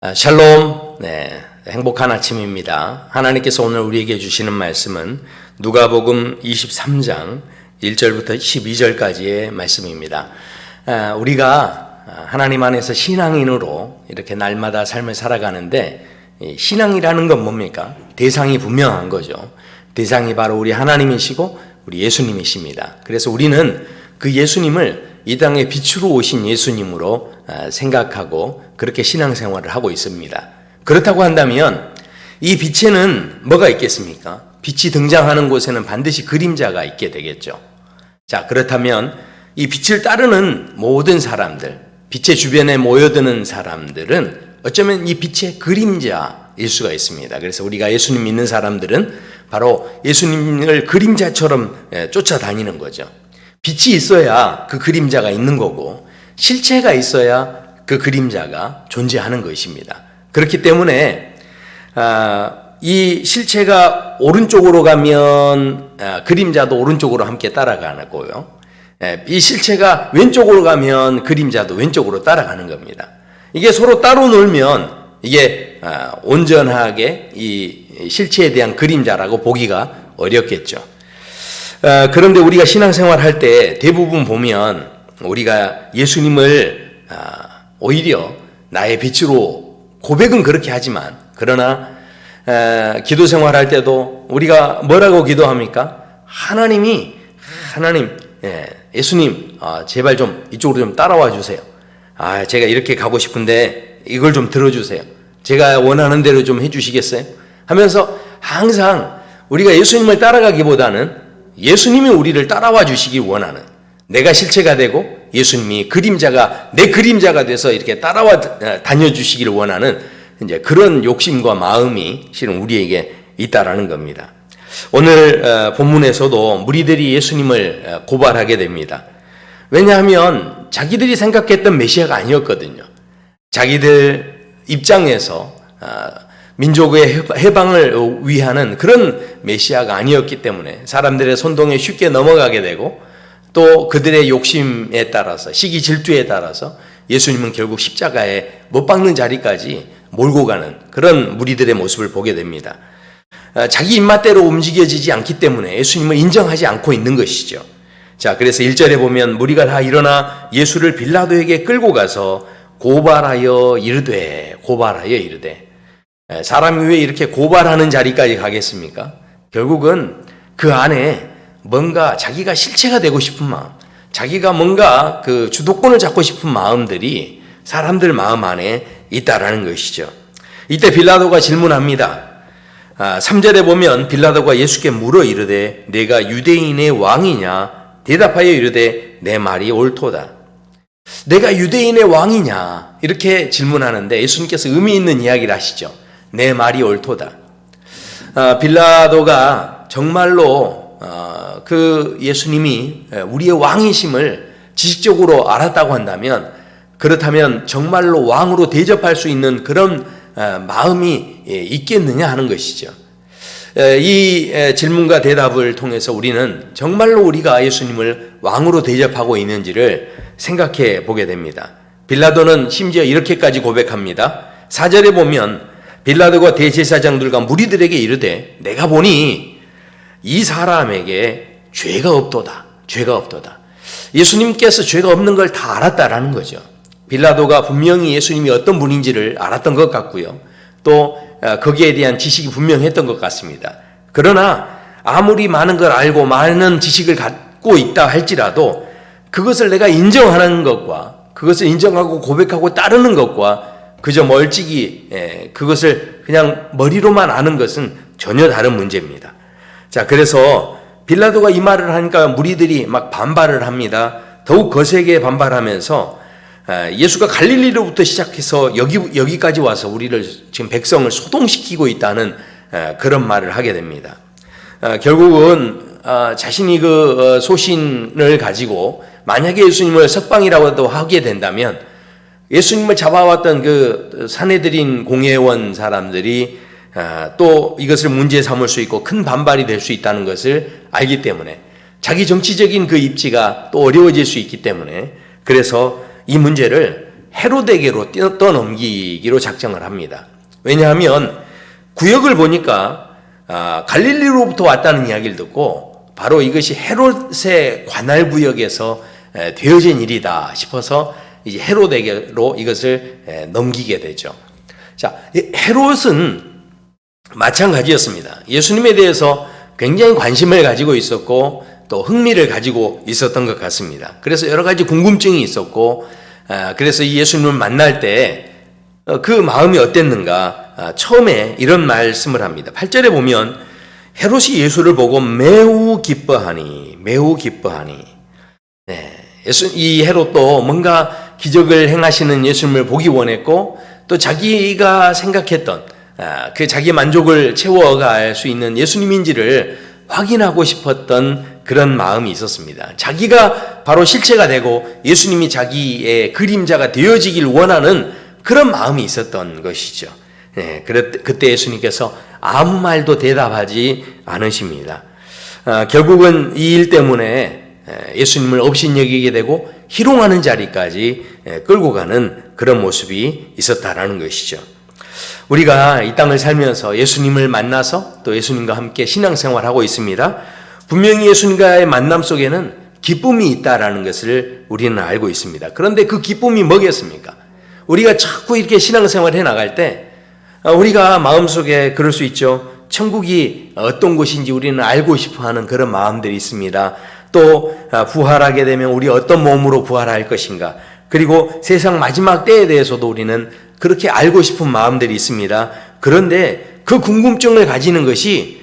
샬롬. 행복한 아침입니다. 하나님께서 오늘 우리에게 주시는 말씀은 누가복음 23장 1절부터 12절까지의 말씀입니다. 우리가 하나님 안에서 신앙인으로 이렇게 날마다 삶을 살아가는데, 신앙이라는 건 뭡니까? 대상이 분명한 거죠. 대상이 바로 우리 하나님이시고 우리 예수님이십니다. 그래서 우리는 그 예수님을 이 땅에 빛으로 오신 예수님으로 생각하고 그렇게 신앙생활을 하고 있습니다. 그렇다고 한다면 이 빛에는 뭐가 있겠습니까? 빛이 등장하는 곳에는 반드시 그림자가 있게 되겠죠. 자, 그렇다면 이 빛을 따르는 모든 사람들, 빛의 주변에 모여드는 사람들은 어쩌면 이 빛의 그림자일 수가 있습니다. 그래서 우리가 예수님 믿는 사람들은 바로 예수님을 그림자처럼 쫓아다니는 거죠. 빛이 있어야 그 그림자가 있는 거고, 실체가 있어야 그 그림자가 존재하는 것입니다. 그렇기 때문에 이 실체가 오른쪽으로 가면 그림자도 오른쪽으로 함께 따라가고요. 이 실체가 왼쪽으로 가면 그림자도 왼쪽으로 따라가는 겁니다. 이게 서로 따로 놀면 이게 온전하게 이 실체에 대한 그림자라고 보기가 어렵겠죠. 그런데 우리가 신앙생활 할 때 대부분 보면 우리가 예수님을 오히려 나의 빛으로 고백은 그렇게 하지만, 그러나 기도 생활할 때도 우리가 뭐라고 기도합니까? 하나님, 예수님, 제발 좀 이쪽으로 좀 따라와 주세요. 제가 이렇게 가고 싶은데 이걸 좀 들어주세요. 제가 원하는 대로 좀 해주시겠어요? 하면서 항상 우리가 예수님을 따라가기보다는 예수님이 우리를 따라와 주시기 원하는, 내가 실체가 되고 예수님이 내 그림자가 돼서 이렇게 따라와 다녀주시기를 원하는 이제 그런 욕심과 마음이 실은 우리에게 있다라는 겁니다. 오늘 본문에서도 무리들이 예수님을 고발하게 됩니다. 왜냐하면 자기들이 생각했던 메시아가 아니었거든요. 자기들 입장에서 민족의 해방을 위하는 그런 메시아가 아니었기 때문에 사람들의 선동에 쉽게 넘어가게 되고, 또 그들의 욕심에 따라서, 시기 질투에 따라서 예수님은 결국 십자가에 못 박는 자리까지 몰고 가는 그런 무리들의 모습을 보게 됩니다. 자기 입맛대로 움직여지지 않기 때문에 예수님을 인정하지 않고 있는 것이죠. 자, 그래서 1절에 보면 무리가 다 일어나 예수를 빌라도에게 끌고 가서 고발하여 이르되. 사람이 왜 이렇게 고발하는 자리까지 가겠습니까? 결국은 그 안에 뭔가 자기가 실체가 되고 싶은 마음, 자기가 뭔가 그 주도권을 잡고 싶은 마음들이 사람들 마음 안에 있다라는 것이죠. 이때 빌라도가 질문합니다. 3절에 보면 빌라도가 예수께 물어 이르되 내가 유대인의 왕이냐? 대답하여 이르되 내 말이 옳도다. 내가 유대인의 왕이냐? 이렇게 질문하는데 예수님께서 의미 있는 이야기를 하시죠. 내 말이 옳도다. 빌라도가 정말로 그 예수님이 우리의 왕이심을 지식적으로 알았다고 한다면, 그렇다면 정말로 왕으로 대접할 수 있는 그런 마음이 있겠느냐 하는 것이죠. 이 질문과 대답을 통해서 우리는 정말로 우리가 예수님을 왕으로 대접하고 있는지를 생각해 보게 됩니다. 빌라도는 심지어 이렇게까지 고백합니다. 4절에 보면 빌라도가 대제사장들과 무리들에게 이르되 내가 보니 이 사람에게 죄가 없도다. 예수님께서 죄가 없는 걸 다 알았다라는 거죠. 빌라도가 분명히 예수님이 어떤 분인지를 알았던 것 같고요. 또 거기에 대한 지식이 분명했던 것 같습니다. 그러나 아무리 많은 걸 알고 많은 지식을 갖고 있다 할지라도 그것을 내가 인정하는 것과, 그것을 인정하고 고백하고 따르는 것과 그저 멀찍이 그것을 그냥 머리로만 아는 것은 전혀 다른 문제입니다. 자, 그래서 빌라도가 이 말을 하니까 무리들이 막 반발을 합니다. 더욱 거세게 반발하면서 예수가 갈릴리로부터 시작해서 여기까지 와서 우리를 지금 백성을 소동시키고 있다는 그런 말을 하게 됩니다. 결국은 자신이 그 소신을 가지고 만약에 예수님을 석방이라고도 하게 된다면 예수님을 잡아왔던 그 산헤드린 공회원 사람들이 또 이것을 문제 삼을 수 있고 큰 반발이 될 수 있다는 것을 알기 때문에, 자기 정치적인 그 입지가 또 어려워질 수 있기 때문에, 그래서 이 문제를 헤로데게로 떠넘기기로 작정을 합니다. 왜냐하면 구역을 보니까 갈릴리로부터 왔다는 이야기를 듣고 바로 이것이 헤롯의 관할 구역에서 되어진 일이다 싶어서 이제 헤로데게로 이것을 넘기게 되죠. 자, 헤롯은 마찬가지였습니다. 예수님에 대해서 굉장히 관심을 가지고 있었고 또 흥미를 가지고 있었던 것 같습니다. 그래서 여러 가지 궁금증이 있었고 그래서 이 예수님을 만날 때 그 마음이 어땠는가 처음에 이런 말씀을 합니다. 8절에 보면 헤롯이 예수를 보고 매우 기뻐하니 네, 이 헤롯도 뭔가 기적을 행하시는 예수님을 보기 원했고 또 자기가 생각했던 그 자기 만족을 채워갈 수 있는 예수님인지를 확인하고 싶었던 그런 마음이 있었습니다. 자기가 바로 실체가 되고 예수님이 자기의 그림자가 되어지길 원하는 그런 마음이 있었던 것이죠. 네, 그때 예수님께서 아무 말도 대답하지 않으십니다. 결국은 이 일 때문에 예수님을 업신여기게 되고 희롱하는 자리까지 끌고 가는 그런 모습이 있었다라는 것이죠. 우리가 이 땅을 살면서 예수님을 만나서 또 예수님과 함께 신앙생활하고 있습니다. 분명히 예수님과의 만남 속에는 기쁨이 있다라는 것을 우리는 알고 있습니다. 그런데 그 기쁨이 뭐겠습니까? 우리가 자꾸 이렇게 신앙생활을 해나갈 때 우리가 마음속에 그럴 수 있죠. 천국이 어떤 곳인지 우리는 알고 싶어하는 그런 마음들이 있습니다. 또 부활하게 되면 우리 어떤 몸으로 부활할 것인가, 그리고 세상 마지막 때에 대해서도 우리는 그렇게 알고 싶은 마음들이 있습니다. 그런데 그 궁금증을 가지는 것이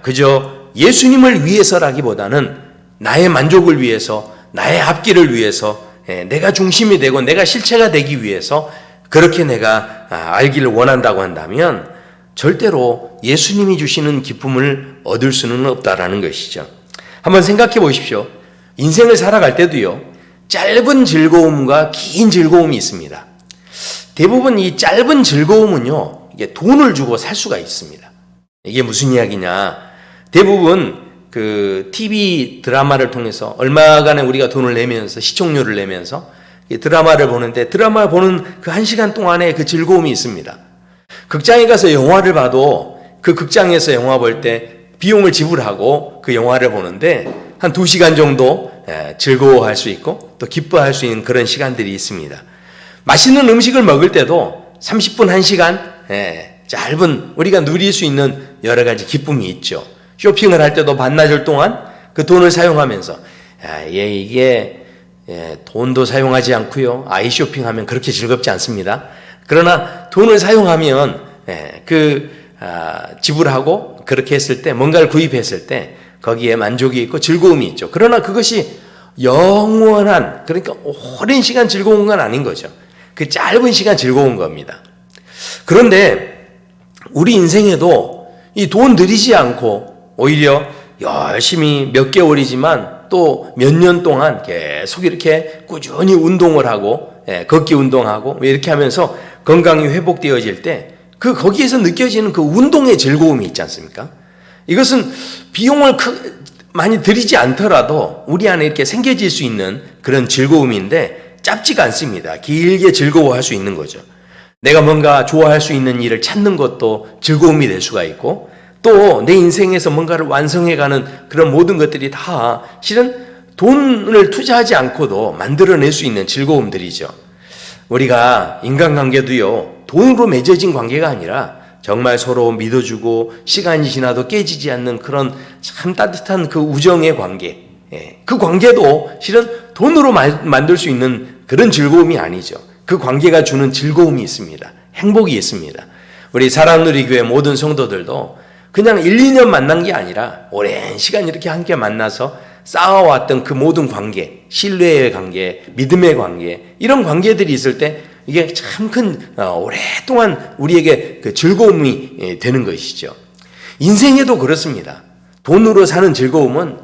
그저 예수님을 위해서라기보다는 나의 만족을 위해서, 나의 앞길을 위해서, 내가 중심이 되고 내가 실체가 되기 위해서 그렇게 내가 알기를 원한다고 한다면 절대로 예수님이 주시는 기쁨을 얻을 수는 없다라는 것이죠. 한번 생각해 보십시오. 인생을 살아갈 때도요, 짧은 즐거움과 긴 즐거움이 있습니다. 대부분 이 짧은 즐거움은요, 이게 돈을 주고 살 수가 있습니다. 이게 무슨 이야기냐? 대부분 그 TV 드라마를 통해서 얼마간의 우리가 돈을 내면서 시청료를 내면서 드라마를 보는데 드라마 보는 그 1시간 동안에 그 즐거움이 있습니다. 극장에 가서 영화를 봐도 그 극장에서 영화 볼 때 비용을 지불하고 그 영화를 보는데 한 2시간 정도 즐거워할 수 있고 또 기뻐할 수 있는 그런 시간들이 있습니다. 맛있는 음식을 먹을 때도 30분, 1시간 짧은 우리가 누릴 수 있는 여러 가지 기쁨이 있죠. 쇼핑을 할 때도 반나절 동안 그 돈을 사용하면서 이게 돈도 사용하지 않고요. 아이 쇼핑하면 그렇게 즐겁지 않습니다. 그러나 돈을 사용하면 지불하고 그렇게 했을 때 뭔가를 구입했을 때 거기에 만족이 있고 즐거움이 있죠. 그러나 그것이 영원한, 그러니까 오랜 시간 즐거운 건 아닌 거죠. 그 짧은 시간 즐거운 겁니다. 그런데 우리 인생에도 이 돈 들이지 않고 오히려 열심히 몇 개월이지만 또 몇 년 동안 계속 이렇게 꾸준히 운동을 하고 걷기 운동하고 이렇게 하면서 건강이 회복되어질 때 거기에서 느껴지는 그 운동의 즐거움이 있지 않습니까? 이것은 비용을 많이 들이지 않더라도 우리 안에 이렇게 생겨질 수 있는 그런 즐거움인데 짧지가 않습니다. 길게 즐거워할 수 있는 거죠. 내가 뭔가 좋아할 수 있는 일을 찾는 것도 즐거움이 될 수가 있고 또 내 인생에서 뭔가를 완성해가는 그런 모든 것들이 다 실은 돈을 투자하지 않고도 만들어낼 수 있는 즐거움들이죠. 우리가 인간관계도요, 돈으로 맺어진 관계가 아니라 정말 서로 믿어주고 시간이 지나도 깨지지 않는 그런 참 따뜻한 그 우정의 관계, 그 관계도 실은 돈으로 만들 수 있는 그런 즐거움이 아니죠. 그 관계가 주는 즐거움이 있습니다. 행복이 있습니다. 우리 사랑누리 교회 모든 성도들도 그냥 1, 2년 만난 게 아니라 오랜 시간 이렇게 함께 만나서 쌓아왔던 그 모든 관계, 신뢰의 관계, 믿음의 관계, 이런 관계들이 있을 때 이게 참 큰 오랫동안 우리에게 그 즐거움이 되는 것이죠. 인생에도 그렇습니다. 돈으로 사는 즐거움은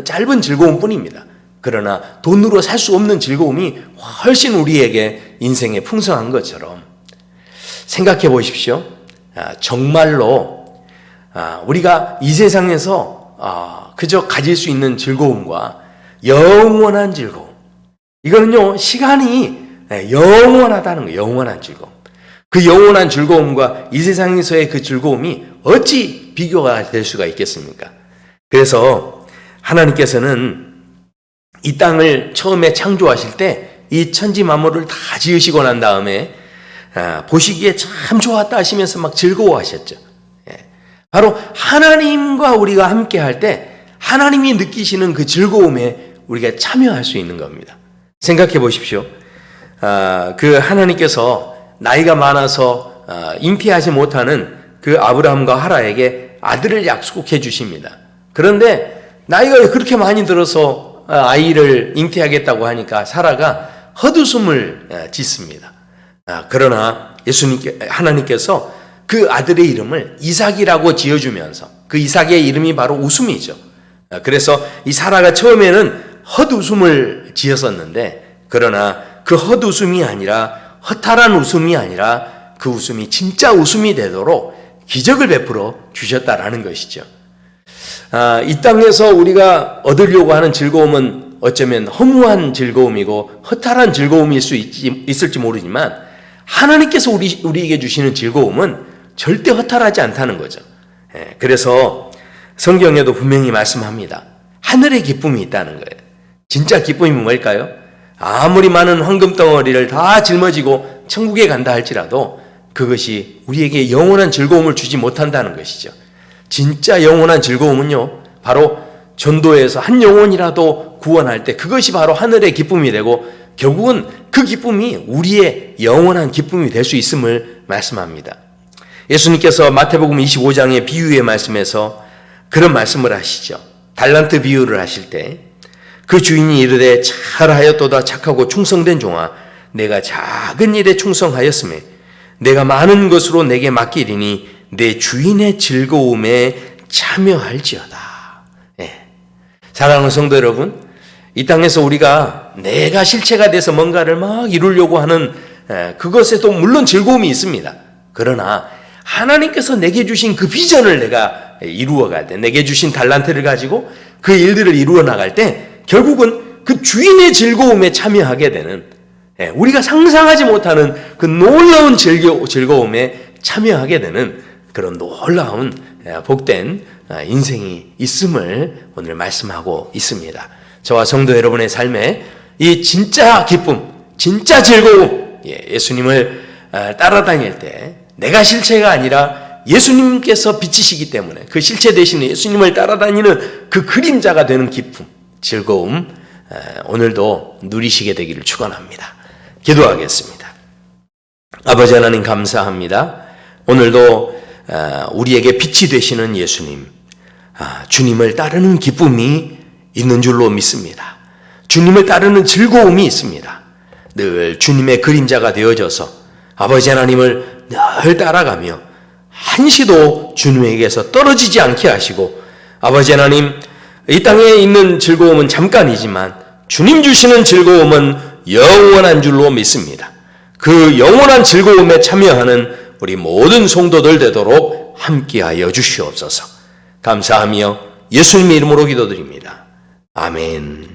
짧은 즐거움뿐입니다. 그러나 돈으로 살 수 없는 즐거움이 훨씬 우리에게 인생에 풍성한 것처럼 생각해 보십시오. 정말로 우리가 이 세상에서 그저 가질 수 있는 즐거움과 영원한 즐거움, 이거는요 시간이 영원하다는 거예요. 영원한 즐거움. 그 영원한 즐거움과 이 세상에서의 그 즐거움이 어찌 비교가 될 수가 있겠습니까? 그래서 하나님께서는 이 땅을 처음에 창조하실 때 이 천지 만물을 다 지으시고 난 다음에 보시기에 참 좋았다 하시면서 막 즐거워하셨죠. 바로 하나님과 우리가 함께 할 때 하나님이 느끼시는 그 즐거움에 우리가 참여할 수 있는 겁니다. 생각해 보십시오. 그 하나님께서 나이가 많아서 잉태하지 못하는 그 아브라함과 하라에게 아들을 약속해 주십니다. 그런데 나이가 그렇게 많이 들어서 아이를 잉태하겠다고 하니까 사라가 헛웃음을 짓습니다. 그러나 하나님께서 그 아들의 이름을 이삭이라고 지어주면서 그 이삭의 이름이 바로 웃음이죠. 그래서 이 사라가 처음에는 헛웃음을 지었었는데 그러나 그 헛웃음이 아니라 허탈한 웃음이 아니라 그 웃음이 진짜 웃음이 되도록 기적을 베풀어 주셨다라는 것이죠. 이 땅에서 우리가 얻으려고 하는 즐거움은 어쩌면 허무한 즐거움이고 허탈한 즐거움일 수 있을지 모르지만 하나님께서 우리에게 주시는 즐거움은 절대 허탈하지 않다는 거죠. 그래서 성경에도 분명히 말씀합니다. 하늘의 기쁨이 있다는 거예요. 진짜 기쁨이 뭘까요? 아무리 많은 황금 덩어리를 다 짊어지고 천국에 간다 할지라도 그것이 우리에게 영원한 즐거움을 주지 못한다는 것이죠. 진짜 영원한 즐거움은요, 바로 전도에서 한 영혼이라도 구원할 때 그것이 바로 하늘의 기쁨이 되고 결국은 그 기쁨이 우리의 영원한 기쁨이 될 수 있음을 말씀합니다. 예수님께서 마태복음 25장의 비유의 말씀에서 그런 말씀을 하시죠. 달란트 비유를 하실 때 그 주인이 이르되 잘하였도다 착하고 충성된 종아 내가 작은 일에 충성하였으며 내가 많은 것으로 내게 맡기리니 내 주인의 즐거움에 참여할지어다. 사랑하는 성도 여러분, 이 땅에서 우리가 내가 실체가 돼서 뭔가를 막 이루려고 하는 그것에도 물론 즐거움이 있습니다. 그러나 하나님께서 내게 주신 그 비전을 내가 이루어갈 때, 내게 주신 달란트를 가지고 그 일들을 이루어 나갈 때 결국은 그 주인의 즐거움에 참여하게 되는, 우리가 상상하지 못하는 그 놀라운 즐거움에 참여하게 되는 그런 놀라운 복된 인생이 있음을 오늘 말씀하고 있습니다. 저와 성도 여러분의 삶에 이 진짜 기쁨, 진짜 즐거움, 예수님을 따라다닐 때 내가 실체가 아니라 예수님께서 빛이시기 때문에 그 실체 되시는 예수님을 따라다니는 그 그림자가 되는 기쁨, 즐거움 오늘도 누리시게 되기를 축원합니다. 기도하겠습니다. 아버지 하나님 감사합니다. 오늘도 우리에게 빛이 되시는 예수님, 주님을 따르는 기쁨이 있는 줄로 믿습니다. 주님을 따르는 즐거움이 있습니다. 늘 주님의 그림자가 되어져서 아버지 하나님을 늘 따라가며 한시도 주님에게서 떨어지지 않게 하시고 아버지 하나님 이 땅에 있는 즐거움은 잠깐이지만 주님 주시는 즐거움은 영원한 줄로 믿습니다. 그 영원한 즐거움에 참여하는 우리 모든 성도들 되도록 함께하여 주시옵소서. 감사하며 예수님의 이름으로 기도드립니다. 아멘.